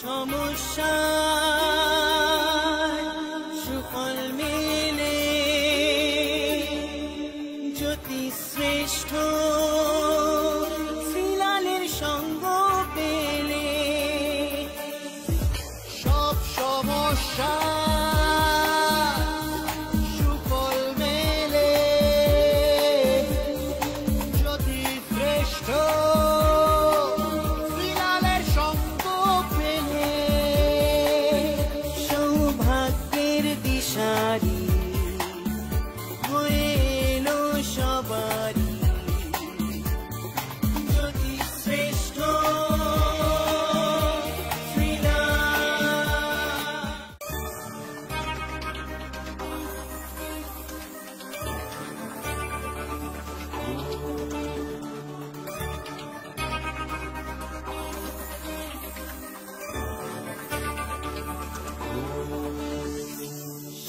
সমস্যা সুফল মেলে জ্যোতি শ্রেষ্ঠ শ্রীলালের সঙ্গ পেলে সব সমস্যা সুফল মেলে জ্যোতি শ্রেষ্ঠ শ্রীলালের সঙ্গ পেলে সৌভাগ্যের দিশারি হয়ে এলো সবারই জ্যোতি শ্রেষ্ঠ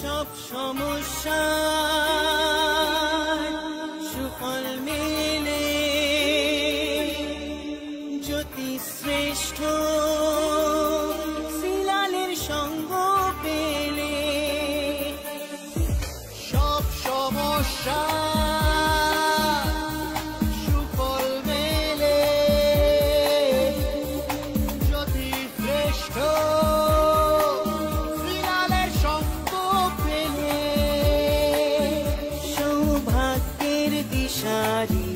সব সমস্যা সুফল মেলে জ্যোতি শ্রেষ্ঠ শ্রীলালের সঙ্গ পেলে সব সমস্যা সুফল মেলে জ্যোতি শ্রেষ্ঠ শ্রীলালের সঙ্গ পেলে সৌভাগ্যের দিশারি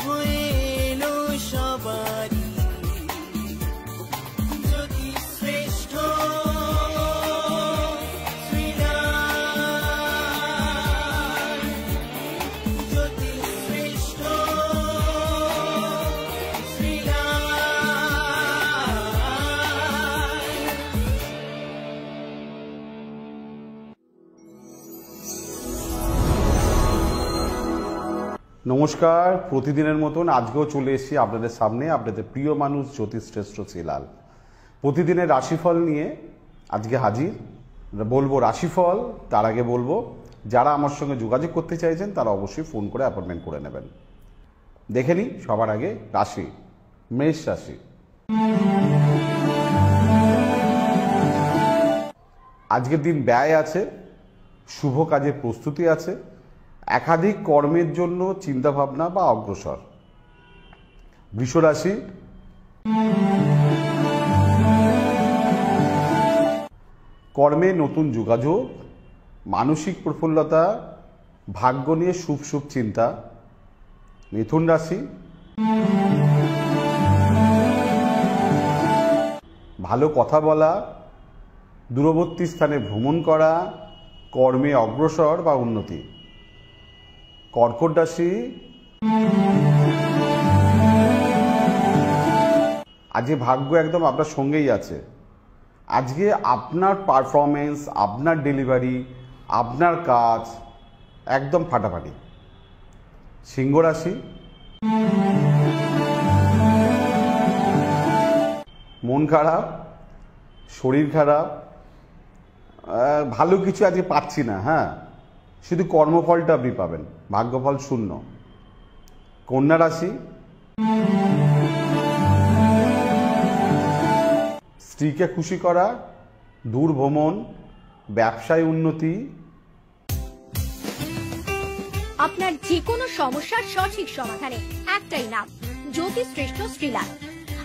হয়ে এলো সবারই জ্যোতি শ্রেষ্ঠ শ্রীলাল জ্যোতি শ্রেষ্ঠ শ্রীলাল। নমস্কার, প্রতিদিনের মতন আজকেও চলে এসেছি আপনাদের সামনে, আপনাদের প্রিয় মানুষ জ্যোতিশ্রেষ্ঠ শ্রীলাল। প্রতিদিনের রাশিফল নিয়ে আজকে হাজির। বলবো রাশিফল, তার আগে বলবো যারা আমার সঙ্গে যোগাযোগ করতে চাইছেন তারা অবশ্যই ফোন করে অ্যাপয়েন্টমেন্ট করে নেবেন। দেখে নিই সবার আগে রাশি, মেষ রাশি। আজকের দিন ব্যয় আছে, শুভ কাজের প্রস্তুতি আছে, একাধিক কর্মের জন্য চিন্তাভাবনা বা অগ্রসর। বৃষ রাশি। কর্মে নতুন যোগাযোগ, মানসিক প্রফুল্লতা, ভাগ্য নিয়ে শুভ শুভ চিন্তা। মিথুন রাশি। ভালো কথা বলা, দূরবর্তী স্থানে ভ্রমণ করা, কর্মে অগ্রসর বা উন্নতি। কর্কট রাশি। আজকে ভাগ্য একদম আপনার সঙ্গেই আছে। আজকে আপনার পারফরমেন্স, আপনার ডেলিভারি, আপনার কাজ একদম ফাটাফাটি। সিংহ রাশি। মন খারাপ, শরীর খারাপ, ভালো কিছু আজকে পাচ্ছি না। হ্যাঁ, শুধু কর্মফলটা আপনি পাবেন, ভাগ্যফল শূন্য। কন্যা রাশি। স্ত্রীকে খুশি করা, দূর ভ্রমণ, ব্যবসায় উন্নতি। আপনার যে কোনো সমস্যার সঠিক সমাধানে একটাই নাম, জ্যোতিশ্রেষ্ঠ শ্রীলাল।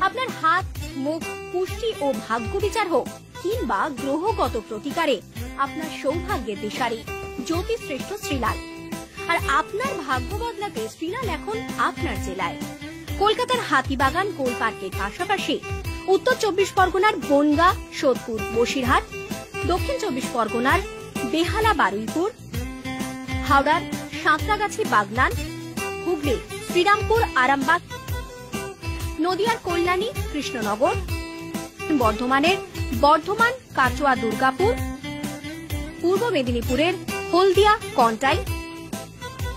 আপনার হাত, মুখ, পুষ্টি ও ভাগ্য বিচার হোক কিংবা গ্রহগত প্রতিকারে আপনার সৌভাগ্যের দিশারি জ্যোতিশ্রেষ্ঠ শ্রীলাল। আর আপনার ভাগ্য বদলাতে শ্রীলাল এখন আপনার জেলায়। কলকাতার হাতিবাগান কোল পার্কের পাশাপাশি উত্তর 24 পরগনার বনগাঁ, সোদপুর, বসিরহাট, দক্ষিণ 24 পরগনার বেহালা, বারুইপুর, হাওড়ার সাঁতরাগাছি, বাগনান, হুগলির শ্রীরামপুর, আরামবাগ, নদিয়ার কল্যাণী, কৃষ্ণনগর, বর্ধমানের বর্ধমান, কাটোয়া, দুর্গাপুর, পূর্ব মেদিনীপুরের হলদিয়া, কন্টাই,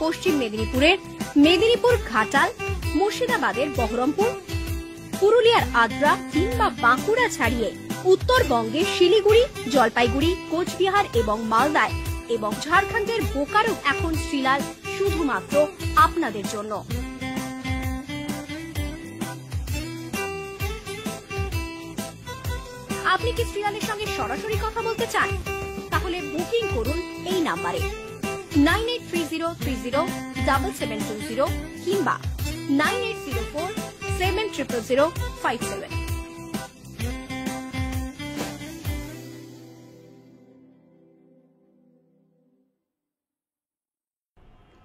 পশ্চিম মেদিনীপুরের মেদিনীপুর, ঘাটাল, মুর্শিদাবাদের বহরমপুর, পুরুলিয়ার আদ্রা কিংবা বাঁকুড়া ছাড়িয়ে উত্তরবঙ্গের শিলিগুড়ি, জলপাইগুড়ি, কোচবিহার এবং মালদায় এবং ঝাড়খণ্ডের বোকারো এখন শ্রীলাল শুধুমাত্র আপনাদের জন্য। আপনি কি শ্রীলালের সঙ্গে সরাসরি কথা বলতে চান? তাহলে বুকিং করুন এই নাম্বারে 9830307720 কিংবা 9804700057।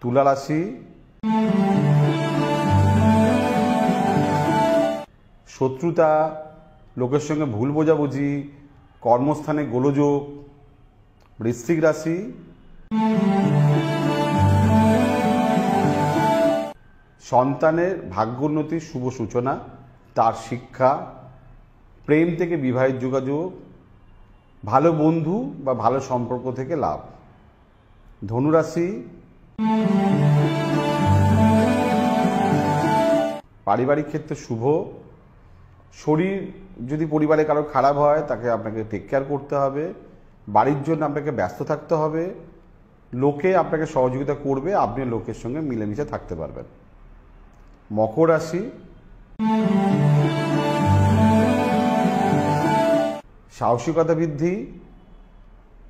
তুলা রাশি, শত্রুতা, লোকের সঙ্গে ভুল বোঝাবুঝি, কর্মস্থানে গোলযোগ। বৃশ্চিক রাশি, সন্তানের ভাগ্যোন্নতির শুভ সূচনা, তার শিক্ষা, প্রেম থেকে বিবাহের যোগাযোগ, ভালো বন্ধু বা ভালো সম্পর্ক থেকে লাভ। ধনুরাশি, পারিবারিক ক্ষেত্রে শুভ। শরীর যদি পরিবারে কারো খারাপ হয় তাকে আপনাকে টেক কেয়ার করতে হবে। বাড়ির জন্য আপনাকে ব্যস্ত থাকতে হবে। লোকে আপনাকে সহযোগিতা করবে, আপনি লোকের সঙ্গে মিলেমিশে থাকতে পারবেন। মকর রাশি, সাহসিকতা বৃদ্ধি,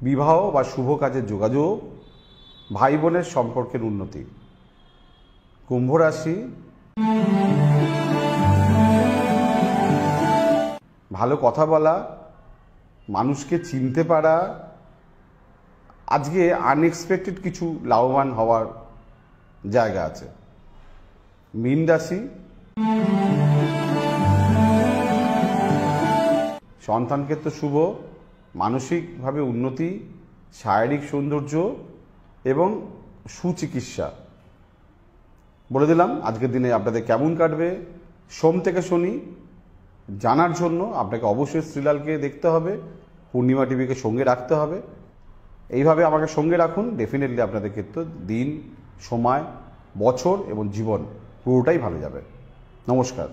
বিবাহ বা শুভ কাজের যোগাযোগ, ভাই বোনের সম্পর্কের উন্নতি। কুম্ভ রাশি, ভালো কথা বলা, মানুষকে চিনতে পারা, আজকে আনএক্সপেক্টেড কিছু লাভবান হওয়ার জায়গা আছে। মীন রাশি, সন্তান ক্ষেত্রে শুভ, মানসিকভাবে উন্নতি, শারীরিক সৌন্দর্য এবং সুচিকিৎসা। বলে দিলাম আজকের দিনে আপনাদের কেমন কাটবে সোম থেকে শনি। জানার জন্য আপনাকে অবশ্যই শ্রীলালকে দেখতে হবে, পূর্ণিমা টিভিকে সঙ্গে রাখতে হবে। এইভাবে আমাকে সঙ্গে রাখুন, ডেফিনেটলি আপনাদের ক্ষেত্রে দিন, সময়, বছর এবং জীবন পুরোটাই ভালো যাবে। নমস্কার।